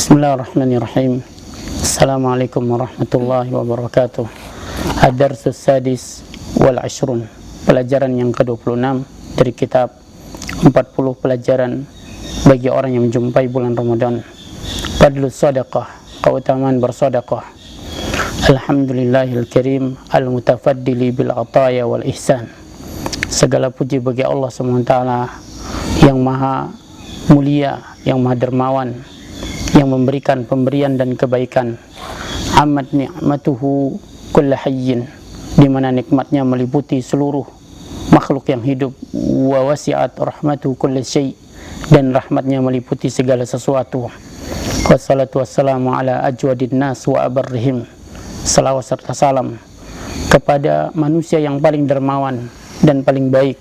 Bismillahirrahmanirrahim. Assalamualaikum warahmatullahi wabarakatuh. Ad-Darsus Sadis wal Ashrun, pelajaran yang ke-26 dari kitab 40 pelajaran bagi orang yang menjumpai bulan Ramadan. Fadlus Sadaqah, keutamaan bersedekah. Alhamdulillahil karim al-mutafaddili bil ataya wal ihsan. Segala puji bagi Allah SWT yang maha mulia, yang maha dermawan, yang memberikan pemberian dan kebaikan. Amat ni'matuhu kulla hayyin, di mana nikmatnya meliputi seluruh makhluk yang hidup. Wa wasi'at rahmatuhu kulla syai', dan rahmatnya meliputi segala sesuatu. Wassalatu wassalamu ala ajwadin nas wa abarrihim. Salawat serta salam kepada manusia yang paling dermawan dan paling baik,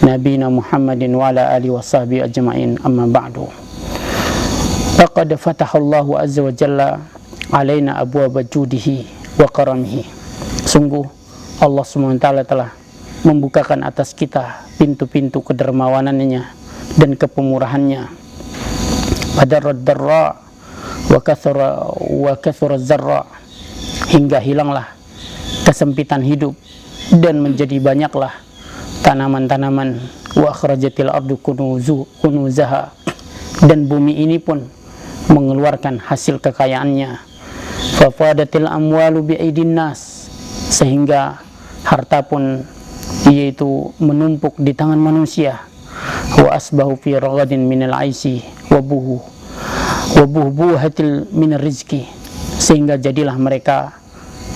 Nabi Muhammadin wa ala alihi wasahbihi ajma'in, amma ba'du. Laqad fatahallahu azza wa jalla alaina abwaaba judihi wa karamihi. Sungguh Allah SWT telah membukakan atas kita pintu-pintu kedermawanannya dan kepemurahannya. Fadarrad darra wa kathura zarra, hingga hilanglah kesempitan hidup dan menjadi banyaklah tanaman-tanaman. Wa akhrajatil ardu kunuzaha, dan bumi ini pun mengeluarkan hasil kekayaannya. Fafadatil amwalu bi'aidin nas, sehingga harta pun yaitu menumpuk di tangan manusia. Wa asbahu fi raghadin minal aisi wa buhbuhatil minar rizki, sehingga jadilah mereka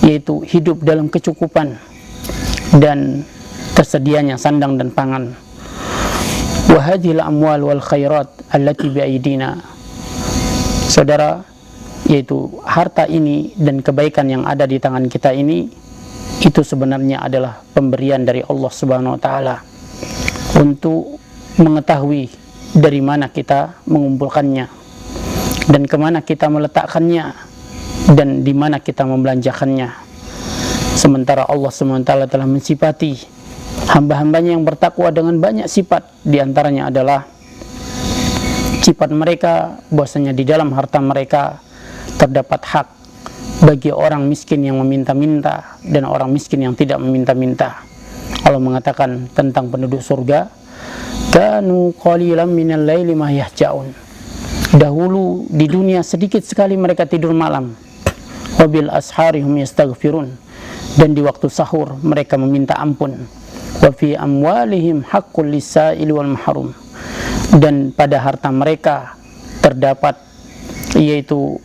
yaitu hidup dalam kecukupan dan tersedianya sandang dan pangan. Wa hadhil amwal wal khairat allati bi'aidina, saudara, yaitu harta ini dan kebaikan yang ada di tangan kita ini, itu sebenarnya adalah pemberian dari Allah Subhanahu wa taala untuk mengetahui dari mana kita mengumpulkannya dan kemana kita meletakkannya dan di mana kita membelanjakannya. Sementara Allah Subhanahu wa taala telah mensifati hamba-hambanya yang bertakwa dengan banyak sifat, diantaranya adalah sifat mereka bahwasanya di dalam harta mereka terdapat hak bagi orang miskin yang meminta-minta dan orang miskin yang tidak meminta-minta. Allah mengatakan tentang penduduk surga, kanu qalilan minal laili ma yahja'un, dahulu di dunia sedikit sekali mereka tidur malam. Wabil asharihum yastaghfirun, dan di waktu sahur mereka meminta ampun. Wa fi amwalihim haqqul lis-sa'il wal mahrum, dan pada harta mereka terdapat yaitu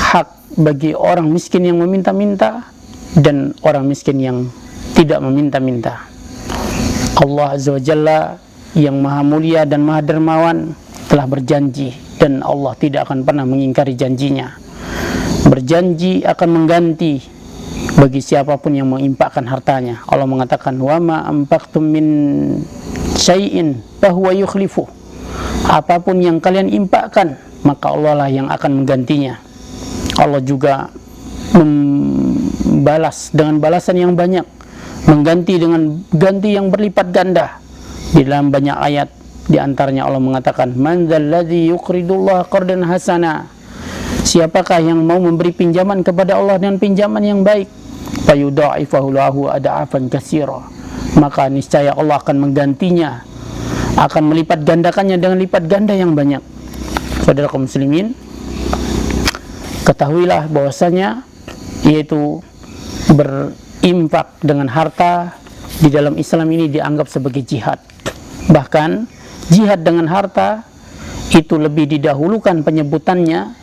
hak bagi orang miskin yang meminta-minta dan orang miskin yang tidak meminta-minta. Allah Azza wa Jalla yang maha mulia dan maha dermawan telah berjanji, dan Allah tidak akan pernah mengingkari janjinya. Berjanji akan mengganti bagi siapapun yang menginfakkan hartanya. Allah mengatakan, wa ma anfaqtum min syai'in fahuwa yukhlifu, apapun yang kalian infakkan maka Allah lah yang akan menggantinya. Allah juga membalas dengan balasan yang banyak, mengganti dengan ganti yang berlipat ganda. Di dalam banyak ayat, di antaranya Allah mengatakan, man dzalladzi yuqridullaha qardan hasana, siapakah yang mau memberi pinjaman kepada Allah dengan pinjaman yang baik, fayudha'ifahu lahu ad'afan katsira, maka niscaya Allah akan menggantinya, akan melipat gandakannya dengan lipat ganda yang banyak. Saudara kaum muslimin, ketahuilah bahwasanya yaitu berinfak dengan harta di dalam Islam ini dianggap sebagai jihad. Bahkan jihad dengan harta itu lebih didahulukan penyebutannya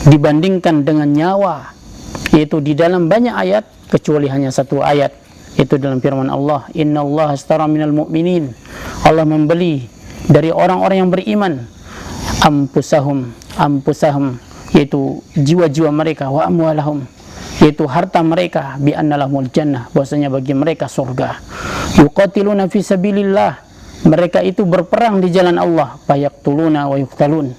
dibandingkan dengan nyawa, yaitu di dalam banyak ayat kecuali hanya satu ayat, itu dalam firman Allah, innallaha ashtara minal mu'minin, Allah membeli dari orang-orang yang beriman, anfusahum, yaitu jiwa-jiwa mereka, wa amwalahum, yaitu harta mereka, bi annalahumul jannah, bahwasanya bagi mereka surga. Yuqatiluna fi sabilillah, mereka itu berperang di jalan Allah, fayaqtuluna wa yuqtalun,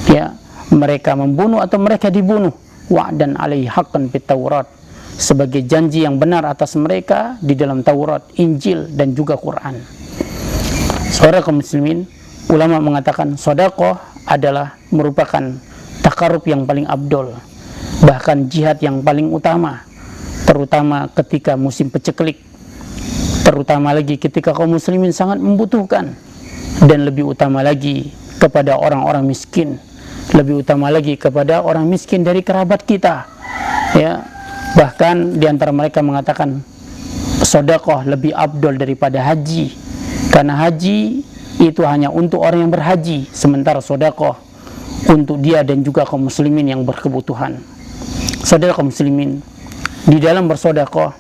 ya, mereka membunuh atau mereka dibunuh. Wa'dan alaihi haqqan fit Taurat, sebagai janji yang benar atas mereka di dalam Taurat, Injil, dan juga Quran. Saudara kaum muslimin, ulama mengatakan sedekah adalah merupakan takarub yang paling abdol, bahkan jihad yang paling utama, terutama ketika musim peceklik, terutama lagi ketika kaum muslimin sangat membutuhkan, dan lebih utama lagi kepada orang-orang miskin, lebih utama lagi kepada orang miskin dari kerabat kita, ya. Bahkan diantara mereka mengatakan sedekah lebih abdol daripada haji, karena haji itu hanya untuk orang yang berhaji, sementara sedekah untuk dia dan juga kaum muslimin yang berkebutuhan. Saudara kaum muslimin, di dalam bersedekah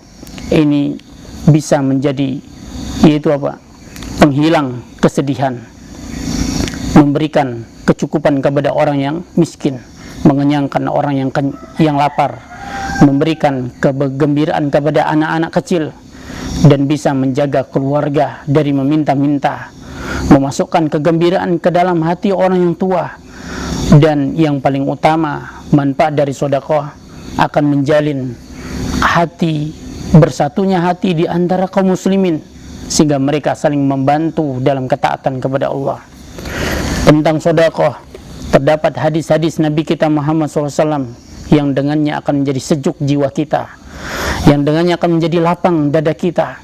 ini bisa menjadi, yaitu apa, penghilang kesedihan, memberikan kecukupan kepada orang yang miskin, mengenyangkan orang yang lapar, memberikan kegembiraan kepada anak-anak kecil, dan bisa menjaga keluarga dari meminta-minta, memasukkan kegembiraan ke dalam hati orang yang tua. Dan yang paling utama, manfaat dari sedekah akan menjalin hati, bersatunya hati di antara kaum muslimin, sehingga mereka saling membantu dalam ketaatan kepada Allah. Tentang sedekah terdapat hadis-hadis Nabi kita Muhammad SAW yang dengannya akan menjadi sejuk jiwa kita, yang dengannya akan menjadi lapang dada kita,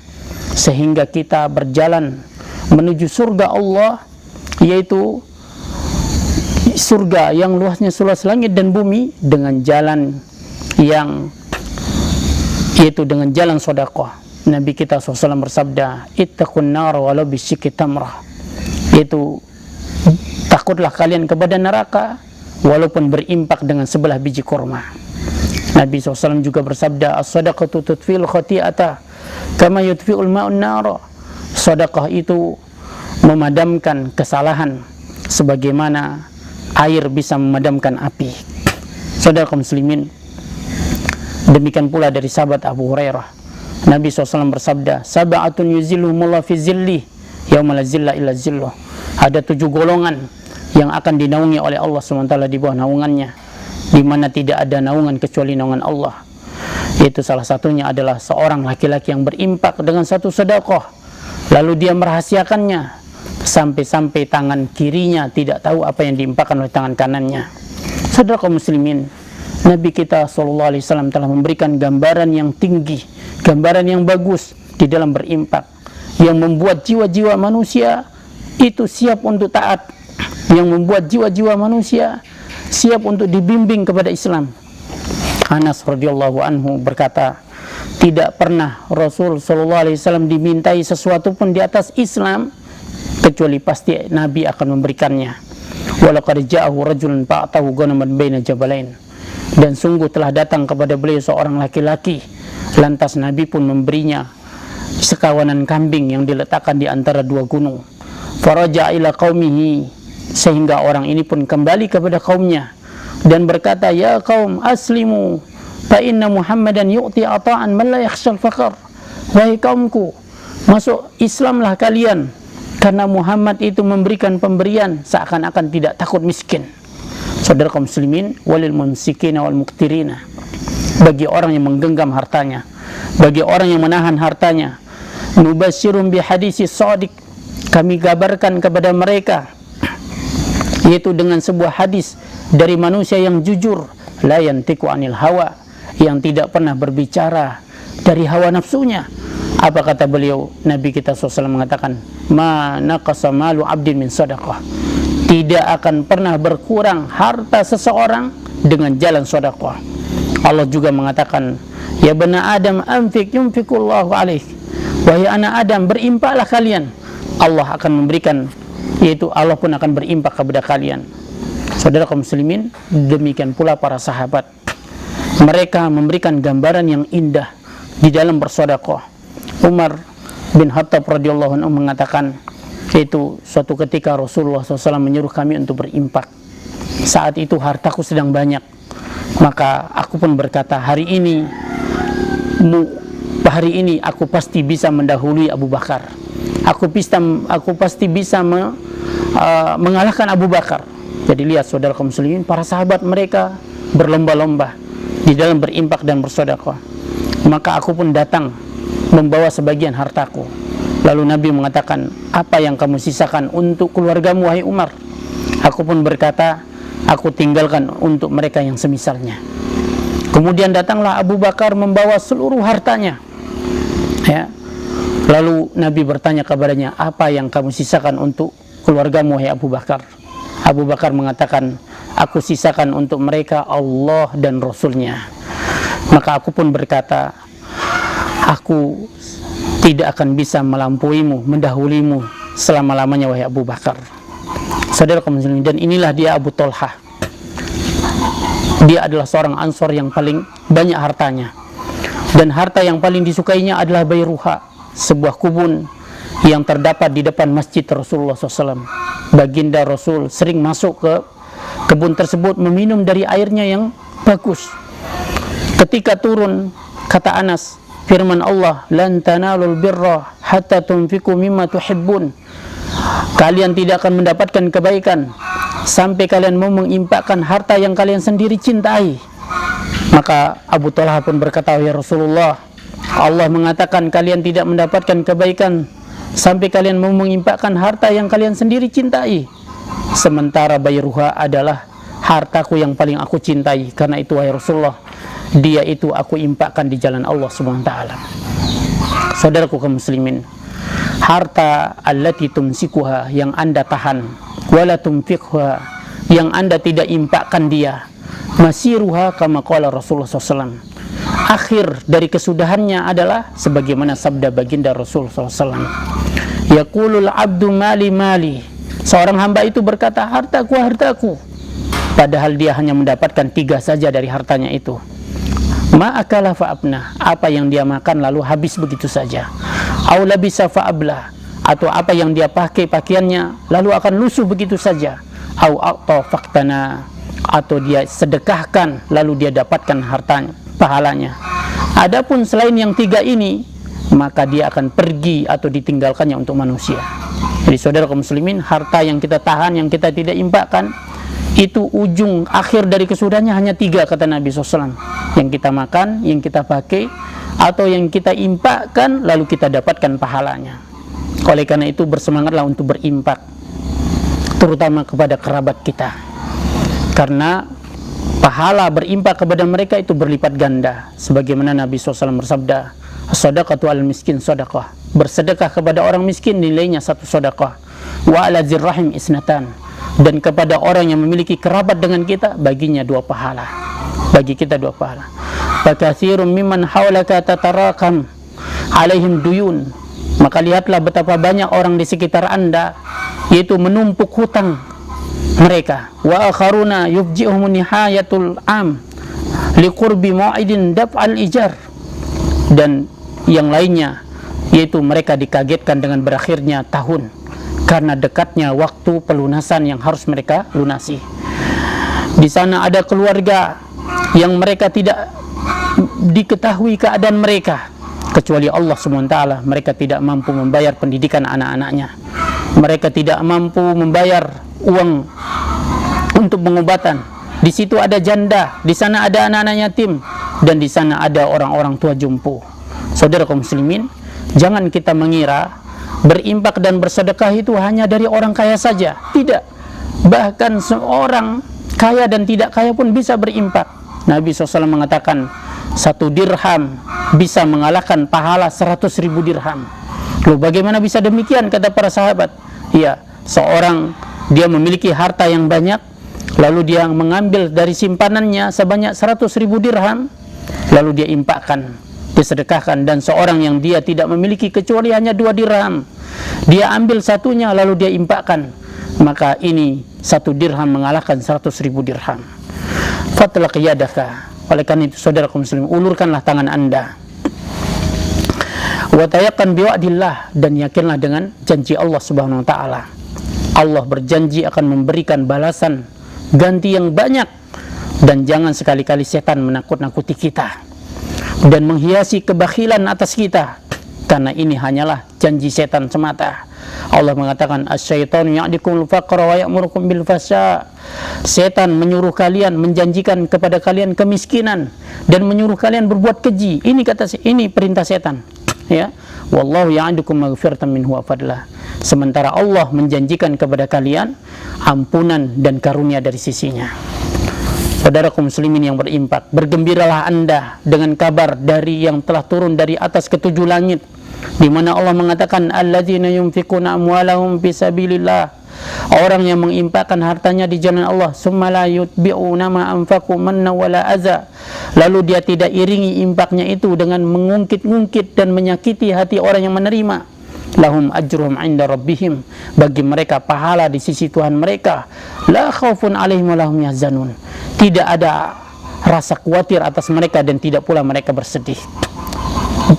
sehingga kita berjalan menuju surga Allah, yaitu surga yang luasnya seluas langit dan bumi, dengan jalan yang, yaitu dengan jalan sedekah. Nabi kita SAW bersabda, ittaqun nar walau bisyikki tamrah, yaitu takutlah kalian kepada neraka walaupun berimpak dengan sebelah biji kurma. Nabi SAW juga bersabda, as-sadaqatu tutfi'ul khati'ata kama yutfi'ul ma'un nara. Sedekah itu memadamkan kesalahan sebagaimana air bisa memadamkan api. Saudara kaum muslimin, demikian pula dari sahabat Abu Hurairah, Nabi SAW bersabda, sab'atun yuzilluhumullah fi zilli yauma la zilla illa zilluh. Ada 7 golongan yang akan dinaungi oleh Allah SWT di bawah naungannya, di mana tidak ada naungan kecuali naungan Allah. Yaitu salah satunya adalah seorang laki-laki yang berimpak dengan satu sedekah, lalu dia merahasiakannya sampai-sampai tangan kirinya tidak tahu apa yang diimpakkan oleh tangan kanannya. Saudara kaum muslimin, Nabi kita SAW telah memberikan gambaran yang tinggi, gambaran yang bagus di dalam berimpak, yang membuat jiwa-jiwa manusia itu siap untuk taat, yang membuat jiwa-jiwa manusia siap untuk dibimbing kepada Islam. Anas radhiyallahu anhu berkata, tidak pernah Rasul SAW dimintai sesuatu pun di atas Islam kecuali pasti Nabi akan memberikannya. Walaqad ja'ahu rajulun fa'atahu ghanaman baina jabalain. Dan sungguh telah datang kepada beliau seorang laki-laki, lantas Nabi pun memberinya sekawanan kambing yang diletakkan di antara 2 gunung. Faraja ila qaumihi, sehingga orang ini pun kembali kepada kaumnya dan berkata, ya kaum aslimu fa inna Muhammadan yu'ti ata'an man la yakhshal faqr. Wahai kaumku, masuk Islamlah kalian, karena Muhammad itu memberikan pemberian seakan-akan tidak takut miskin. Saudara kaum muslimin, walil mumsikina wal muqtirina, bagi orang yang menggenggam hartanya, bagi orang yang menahan hartanya, nubasyirun bi hadisi shadiq, kami kabarkan kepada mereka, yaitu dengan sebuah hadis dari manusia yang jujur, la yantiqu anil hawa, yang tidak pernah berbicara dari hawa nafsunya. Apa kata beliau? Nabi kita SAW mengatakan, ma naqasa malu abdin min sadaqah, tidak akan pernah berkurang harta seseorang dengan jalan sedekah. Allah juga mengatakan, ya bani Adam anfik yunfikullahu alaik, wahai anak Adam, berimpaklah kalian, Allah akan memberikan, yaitu Allah pun akan berimpak kepada kalian. Saudara kaum muslimin, demikian pula para sahabat, mereka memberikan gambaran yang indah di dalam bersedekah. Umar bin Khattab radhiyallahu anhu mengatakan, yaitu suatu ketika Rasulullah SAW menyuruh kami untuk berimpak. Saat itu hartaku sedang banyak, maka aku pun berkata, hari ini aku pasti bisa mendahului Abu Bakar. Aku pasti bisa mengalahkan Abu Bakar. Jadi lihat saudara kaum muslimin, para sahabat mereka berlomba-lomba di dalam berimpak dan bersedekah. Maka aku pun datang membawa sebagian hartaku. Lalu Nabi mengatakan, apa yang kamu sisakan untuk keluargamu wahai Umar? Aku pun berkata, aku tinggalkan untuk mereka yang semisalnya. Kemudian datanglah Abu Bakar membawa seluruh hartanya, ya. Lalu Nabi bertanya kepadanya, apa yang kamu sisakan untuk keluargamu, hai Abu Bakar? Abu Bakar mengatakan, aku sisakan untuk mereka Allah dan Rasulnya. Maka aku pun berkata, aku tidak akan bisa melampauimu, mendahulimu selama-lamanya, wahai Abu Bakar. Saudara kaum muslimin, dan inilah dia Abu Thalhah. Dia adalah seorang Ansor yang paling banyak hartanya, dan harta yang paling disukainya adalah Bayruha, sebuah kebun yang terdapat di depan masjid Rasulullah SAW. Baginda Rasul sering masuk ke kebun tersebut meminum dari airnya yang bagus. Ketika turun, kata Anas, firman Allah, lan tanalul birra hatta tunfiqu mimma tuhibbun. Kalian tidak akan mendapatkan kebaikan sampai kalian mau menginfakkan harta yang kalian sendiri cintai. Maka Abu Thalhah pun berkata, ya Rasulullah, Allah mengatakan kalian tidak mendapatkan kebaikan sampai kalian mau menginfakkan harta yang kalian sendiri cintai. Sementara Bayruha adalah hartaku yang paling aku cintai. Karena itu, wahai Rasulullah, dia itu aku infakkan di jalan Allah Subhanahu wa taala. Saudaraku kaum muslimin, harta allati tumsikuha, yang Anda tahan, wala tunfiqha, yang Anda tidak infakkan dia, masiruha kama qala Rasulullah SAW, akhir dari kesudahannya adalah sebagaimana sabda baginda Rasulullah SAW, yaqulul abdu mali mali, seorang hamba itu berkata, hartaku hartaku, padahal dia hanya mendapatkan 3 saja dari hartanya itu. Ma'akala fa'abna, apa yang dia makan lalu habis begitu saja. Au labisa fa'abla, atau apa yang dia pakai pakaiannya lalu akan lusuh begitu saja. Au a'ta faktana, atau dia sedekahkan lalu dia dapatkan hartanya, pahalanya. Adapun selain yang 3 ini, maka dia akan pergi atau ditinggalkannya untuk manusia. Jadi saudara kaum muslimin, harta yang kita tahan, yang kita tidak infakkan, itu ujung akhir dari kesudahannya hanya 3, kata Nabi SAW. Yang kita makan, yang kita pakai, atau yang kita infakkan lalu kita dapatkan pahalanya. Oleh karena itu bersemangatlah untuk berinfak, terutama kepada kerabat kita, karena pahala berinfak kepada mereka itu berlipat ganda. Sebagaimana Nabi SAW bersabda, as-sadaqatu al miskin sadaqah, bersedekah kepada orang miskin nilainya 1 sedekah. Wa ala zirrahim isnatan, dan kepada orang yang memiliki kerabat dengan kita, baginya 2 pahala, bagi kita 2 pahala. Fakatsirun mimman haulaka tatarakam alaihim duyun, maka lihatlah betapa banyak orang di sekitar Anda yaitu menumpuk hutang mereka. Wa akharuna yufji'uhum nihayatul am liqurbi mau'idin daf'al ijar, dan yang lainnya yaitu mereka dikagetkan dengan berakhirnya tahun karena dekatnya waktu pelunasan yang harus mereka lunasi. Di sana ada keluarga yang mereka tidak diketahui keadaan mereka kecuali Allah SWT. Mereka tidak mampu membayar pendidikan anak-anaknya, mereka tidak mampu membayar uang untuk pengobatan. Di situ ada janda, di sana ada anak-anak yatim, dan di sana ada orang-orang tua jompo. Saudara kaum muslimin, jangan kita mengira berinfak dan bersedekah itu hanya dari orang kaya saja. Tidak, bahkan seorang kaya dan tidak kaya pun bisa berinfak. Nabi SAW mengatakan 1 dirham bisa mengalahkan pahala 100.000 dirham. Loh, bagaimana bisa demikian, kata para sahabat? Ya, seorang dia memiliki harta yang banyak, lalu dia mengambil dari simpanannya sebanyak 100.000 dirham, lalu dia infakkan, disedekahkan. Dan seorang yang dia tidak memiliki kecuali hanya 2 dirham, dia ambil satunya lalu dia infakkan, maka ini 1 dirham mengalahkan 100.000 dirham. Fatlaq yadaka, oleh karena itu saudara kaum muslimin, ulurkanlah tangan Anda. Wa tayaqqan biwa'dillah, dan yakinlah dengan janji Allah Subhanahu wa taala. Allah berjanji akan memberikan balasan ganti yang banyak, dan jangan sekali-kali setan menakut-nakuti kita dan menghiasi kebakhilan atas kita, karena ini hanyalah janji setan semata. Allah mengatakan, asy-syaitanu ya'dikumul faqra wa ya'murukum bil fasya. Setan menyuruh kalian, menjanjikan kepada kalian kemiskinan dan menyuruh kalian berbuat keji. Ini kata, ini perintah setan. ya. Wallahu ya'idukum maghfiratan minhu wa fadlah. Sementara Allah menjanjikan kepada kalian ampunan dan karunia dari sisinya. Saudaraku muslimin yang berimpak, bergembiralah Anda dengan kabar dari yang telah turun dari atas ketujuh langit, di mana Allah mengatakan alladzina yunfikuna amwalahum fi sabilillah, orang yang menginfakkan hartanya di jalan Allah, summa la yutbi'una ma anfaqu manna wala adza, lalu dia tidak iringi infaknya itu dengan mengungkit-ungkit dan menyakiti hati orang yang menerima. Lahum ajruhum 'inda rabbihim, bagi mereka pahala di sisi Tuhan mereka. La khaufun 'alaihim wa lahum yahzanun, tidak ada rasa khawatir atas mereka dan tidak pula mereka bersedih.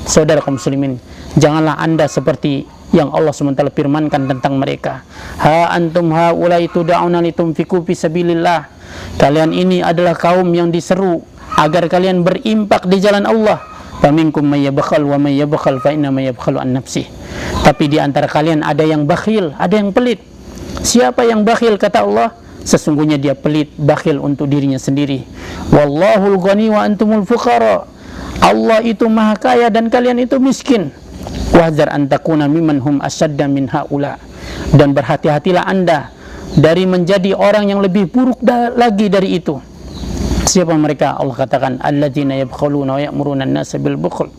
Saudara kaum muslimin, janganlah Anda seperti yang Allah SWT firmankan tentang mereka. Ha antum haulai tud'auna litunfiqu fi sabilillah, kalian ini adalah kaum yang diseru agar kalian berimpak di jalan Allah. Faminkum may yabkhal wa may yabkhal fa inna may yabkhalu an nafsihi, tapi di antara kalian ada yang bakhil, ada yang pelit. Siapa yang bakhil, kata Allah, sesungguhnya dia pelit, bakhil untuk dirinya sendiri. Wallahul ghani wa antumul fuqara, Allah itu maha kaya dan kalian itu miskin. Wahzar an takuna mimman hum asyadda min haula, dan berhati-hatilah Anda dari menjadi orang yang lebih buruk lagi dari itu. Siapa mereka? Allah katakan alladzina yabkhuluna wa ya'muruna an-nasa bil bukhl,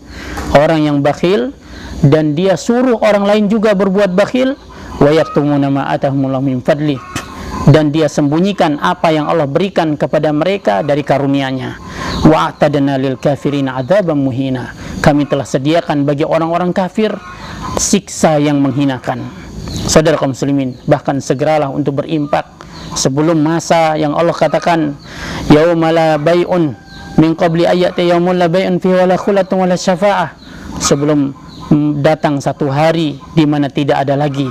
orang yang bakhil dan dia suruh orang lain juga berbuat bakhil. Wa yaktumuna ma atahumullahu min fadli, dan dia sembunyikan apa yang Allah berikan kepada mereka dari karunia-Nya. Wa a'tadna lil kafirin adzaban muhina, kami telah sediakan bagi orang-orang kafir siksa yang menghinakan. Saudara kaum muslimin, bahkan segeralah untuk berimpak sebelum masa yang Allah katakan yauma la bai'un min qabli ayati yaumul la bai'un fihi wala khullatun wala syafa'ah, sebelum datang satu hari di mana tidak ada lagi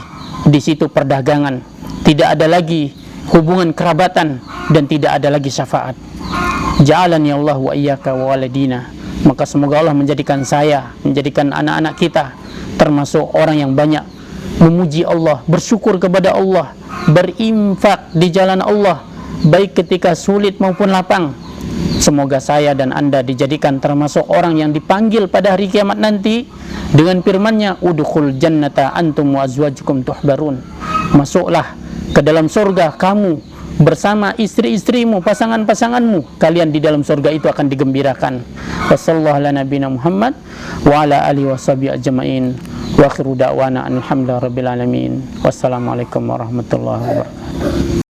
di situ perdagangan, tidak ada lagi hubungan kerabatan, dan tidak ada lagi syafaat. Ja'alani Allah wa iyyaka wa waladina, maka semoga Allah menjadikan saya, menjadikan anak-anak kita termasuk orang yang banyak memuji Allah, bersyukur kepada Allah, berinfak di jalan Allah, baik ketika sulit maupun lapang. Semoga saya dan Anda dijadikan termasuk orang yang dipanggil pada hari kiamat nanti dengan firman-Nya, udkhul jannata antum wa azwajukum tuhbarun, masuklah ke dalam surga kamu bersama istri-istrimu, pasangan-pasanganmu, kalian di dalam surga itu akan digembirakan. Wassallallahu ala nabiyina Muhammad wa ala alihi washabihi ajmain. Wa akhiru da'wana alhamdulillahi rabbil alamin. Wassalamualaikum warahmatullahi wabarakatuh.